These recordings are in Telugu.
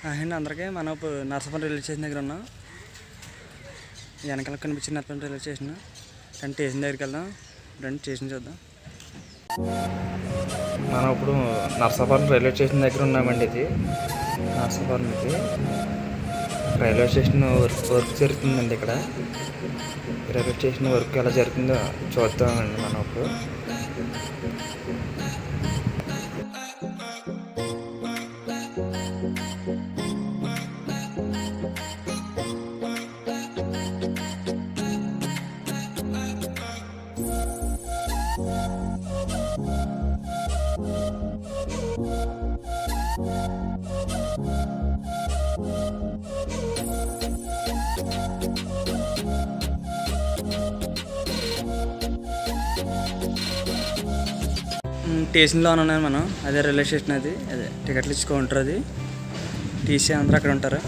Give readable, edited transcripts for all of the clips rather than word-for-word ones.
అండి అందరికీ మనం ఇప్పుడు నర్సాపురం రైల్వే స్టేషన్ దగ్గర ఉన్నాం. వెనకాల కనిపించిన నర్సాపురం రైల్వే స్టేషన్. కానీ స్టేషన్ దగ్గరికి వెళ్దాం, రండి స్టేషన్ చూద్దాం. మనం ఇప్పుడు నర్సాపురం రైల్వే స్టేషన్ దగ్గర ఉన్నామండి. ఇది నర్సాపురం, ఇది రైల్వే స్టేషన్ వర్క్ జరుగుతుందండి. ఇక్కడ రైల్వే స్టేషన్ వర్క్ ఎలా జరుగుతుందో చూద్దామండి మనం ఇప్పుడు. స్టేషన్లో ఉన్నాను మనం. అదే రైల్వే స్టేషన్, అదే టికెట్లు ఇచ్చుకుంటారు. అది టీసీ అందరూ అక్కడ ఉంటారు.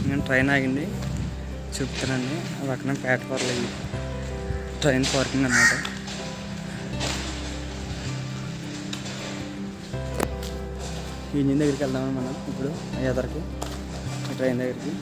నేను ట్రైన్ ఆగింది చెప్తానండి. అది అక్కడ ప్లాట్ఫామ్లో ట్రైన్ పార్కింగ్ అన్నమాట. ఇంజిన్ దగ్గరికి వెళ్దామని మనం ఇప్పుడు ఎదరికి ట్రైన్ దగ్గరికి.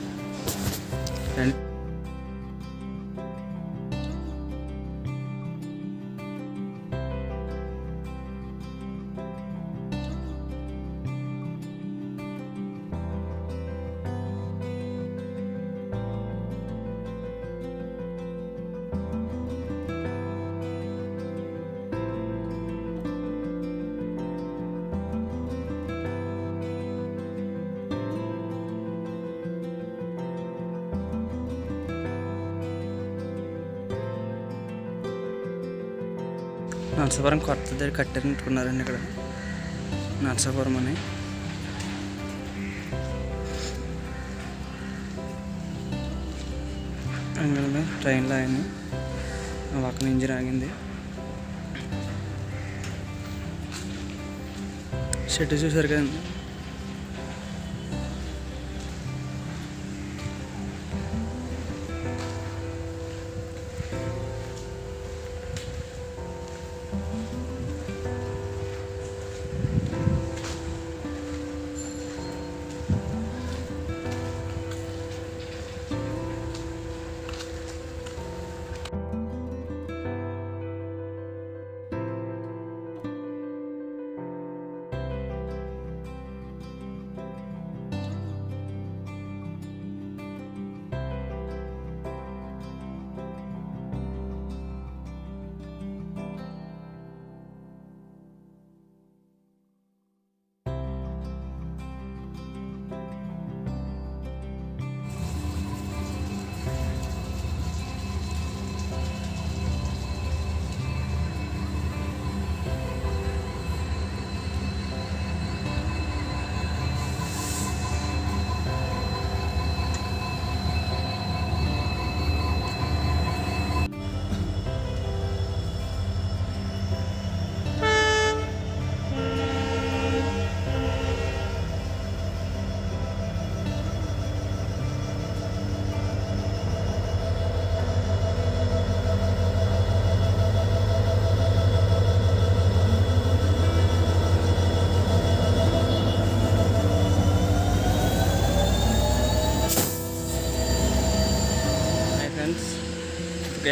నర్సాపురం కొత్త దగ్గర కట్టారనుకున్నారండి. ఇక్కడ నర్సాపురం అని అందులో ట్రైన్లో అయింది. పక్కన ఇంజిన్ ఆగింది. షెడ్ చూసారు కదండి.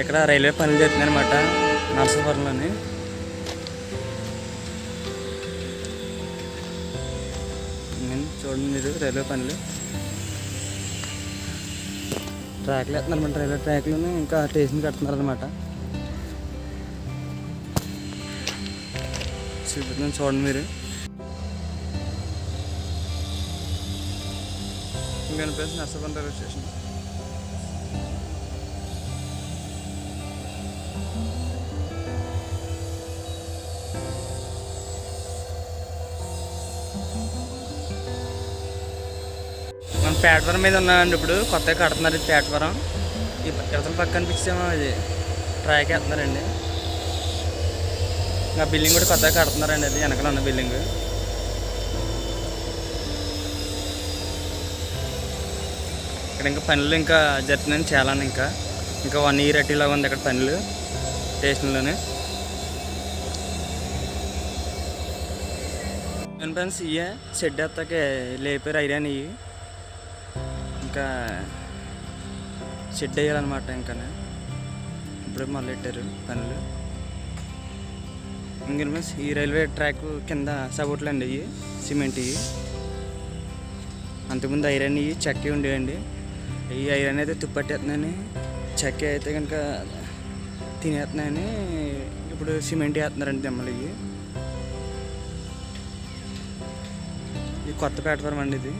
ఇక్కడ రైల్వే పనులు జరుగుతుంది అనమాట నర్సాపురంలోని. చూడండి మీరు, రైల్వే పనులు ట్రాక్లు వేస్తున్నారనమాట. రైల్వే ట్రాక్లను ఇంకా స్టేషన్ కడుతున్నారు అనమాట. చూపిస్తున్నాను చూడండి మీరు. ఇంకా ప్లేస్ నర్సాపురం రైల్వే స్టేషన్. మనం ప్లాట్ఫారం మీద ఉన్నామండి. ఇప్పుడు కొత్తగా కడుతున్నారు ఇది ప్లాట్ఫారం. ఈ ఇవతల పక్క కనిపించేమో ఇది ట్రాక్ వేస్తున్నారండి. ఇంకా బిల్డింగ్ కూడా కొత్తగా కడుతున్నారండి. అది వెనకాల ఉన్న బిల్డింగ్. ఇక్కడ ఇంకా పనులు ఇంకా జరుగుతున్నాయి చాలా. ఇంకా 1 year అట్టిలాగా ఉంది ఇక్కడ పనులు స్టేషన్లోనే. ఫ్రెండ్స్ ఇవే షెడ్ ఎత్తాకే లేపారు ఐరన్ ఇవి ఇంకా షెడ్ వేయాలన్నమాట. ఇంకా ఇప్పుడే మొదలెట్టారు పనులు. ఇంకా ఫ్రెండ్స్ ఈ రైల్వే ట్రాక్ కింద సపోర్ట్లు అండి ఇవి సిమెంట్ ఇవి. అంతకుముందు ఐరన్ ఇవి చెక్క ఉండేవండి. ఈ ఐరన్ అయితే తుప్పట్టేస్తున్నాయని, చెక్క అయితే కనుక తినేస్తున్నాయని ఇప్పుడు సిమెంట్ వేస్తున్నారండి దెమ్మలు ఇవి. ఇది కొత్త ప్లాట్ఫామ్ అండి. ఇది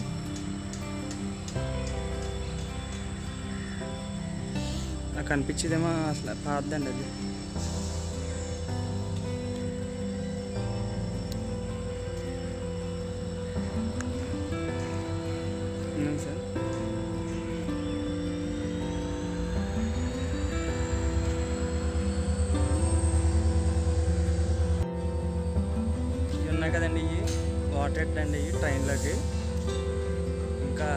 నాకు కనిపించేదేమో అసలు పాతదండి అది. సార్ ఇవి ఉన్నాయి కదండి, ఇవి వాటర్ హెడ్ అండి. ఇవి ట్రైన్లోకి ఇంకా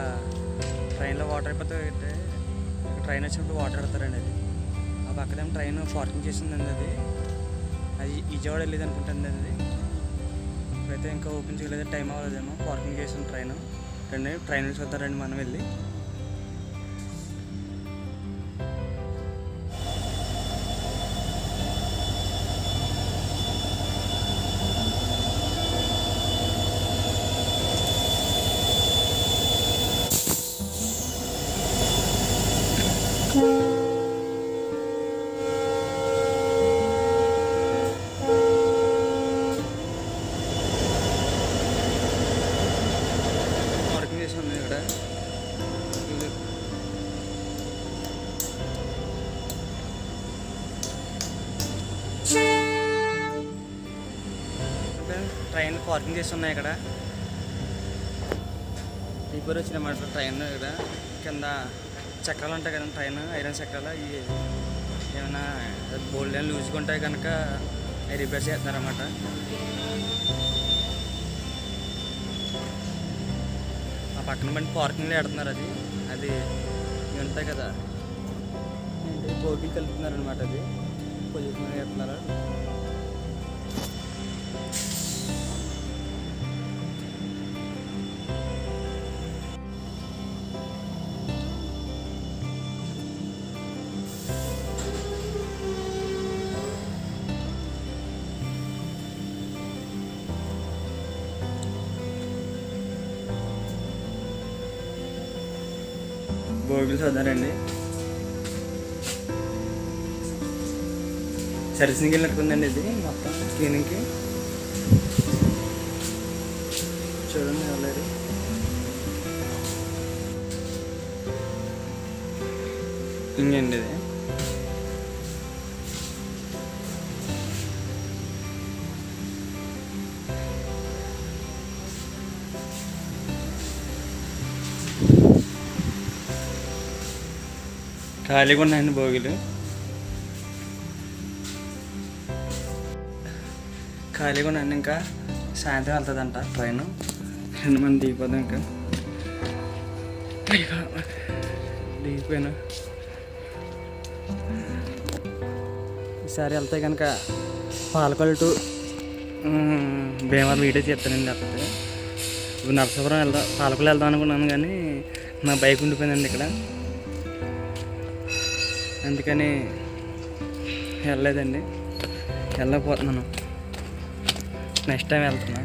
ట్రైన్లో వాటర్ అయిపోతే ట్రైన్ వచ్చినప్పుడు వాటర్ పెడతారండి. అది ఆ పక్కనేమో ట్రైన్ పార్కింగ్ చేసిందండి. అది విజయవాడ వెళ్ళేది అనుకుంటుంది. అది ఇప్పుడైతే ఇంకా ఓపెన్ చేయలేదు, టైం అవ్వలేదేమో. పార్కింగ్ చేసిన ట్రైన్ చూద్దారండి మనం వెళ్ళి. పార్కింగ్ చేసి ఉన్నాయి ఇక్కడ. ట్రైన్ పార్కింగ్ చేసి ఉన్నాయి ఇక్కడ. రిపేర్ వచ్చినమాట ట్రైన్. ఇక్కడ కింద చక్రాలు ఉంటాయి కదండి, ట్రైన్ ఐరన్ చక్రాలు. ఇవి ఏమైనా బోల్డ్ అని లూజ్గా ఉంటాయి కనుక అవి రిపేర్ చేస్తున్నారన్నమాట. ఆ పక్కన బండి పార్కింగ్లో పెడుతున్నారు. అది ఇవి ఉంటాయి కదా, బోగి కలుపుతున్నారు అనమాట. అది పొజిషన్ పెడుతున్నారు. బోగిలు చదువుతారండి. సర్వీసింగ్కి వెళ్ళినట్టుందండి ఇది మొత్తం క్లీనింగ్కి. చూడండి వెళ్ళారు. ఇంకేంటి ఇది ఖాళీగా ఉన్నాయండి బోగిలు. ఖాళీగా ఉన్నాయండి. ఇంకా సాయంత్రం వెళ్తుందంట ట్రైన్. 2 మంది దిగిపోదాం. ఇంకా దిగిపోయాను. ఈసారి వెళ్తే కనుక పాలకొల్లు టు భీమవరం వీడియో చేస్తానండి. లేకపోతే ఇప్పుడు నరసాపురం పాలకొల్లు వెళ్దాం అనుకున్నాను కానీ నా బైక్ ఉండిపోయిందండి ఇక్కడ. అందుకని వెళ్ళలేదండి, వెళ్ళకపోతున్నాను. నెక్స్ట్ టైం వెళ్తున్నా.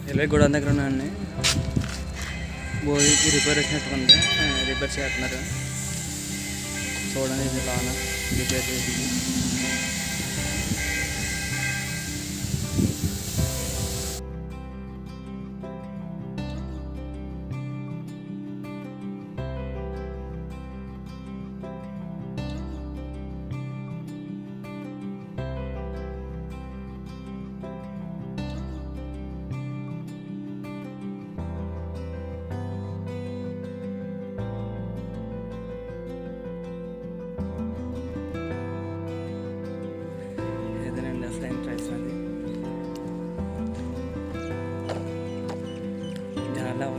రైల్వే గోడౌన్ దగ్గర ఉన్నాయండి. బోగికి రిపేర్ వచ్చినట్టుంది, రిపేర్ చేస్తున్నారు. చూడండి ఇది లోన రిపేర్ చేసింది.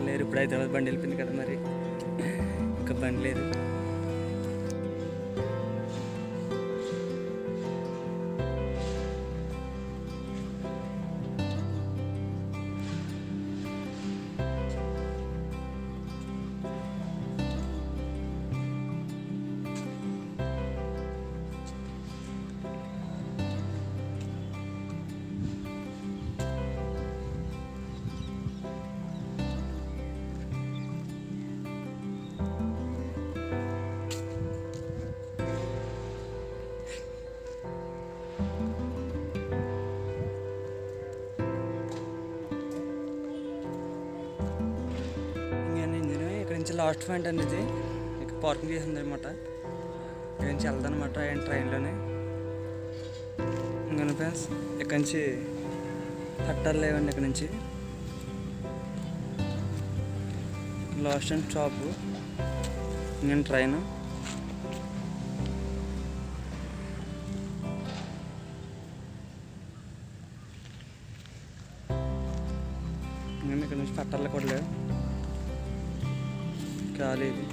లేరు. ఇప్పుడు హైదరాబాద్ బండి వెళ్ళిపోయింది కదా, మరి ఇంకా బండి లేదు. ఇక్కడ నుంచి లాస్ట్ పాయింట్ అనేది ఇక్కడ పార్కింగ్ చేసింది అనమాట. ఇక్కడ నుంచి వెళ్దానమాట ఆయన ట్రైన్లోనే. ఇంకా ఫ్రెండ్స్ ఇక్కడ నుంచి పట్టాలు లేవండి. ఇక్కడ నుంచి లాస్ట్ అండ్ స్టాప్ నేను ట్రైన్. నేను ఇక్కడ నుంచి పట్టాలు కూడా లేవు, ఖాళీ ఇది.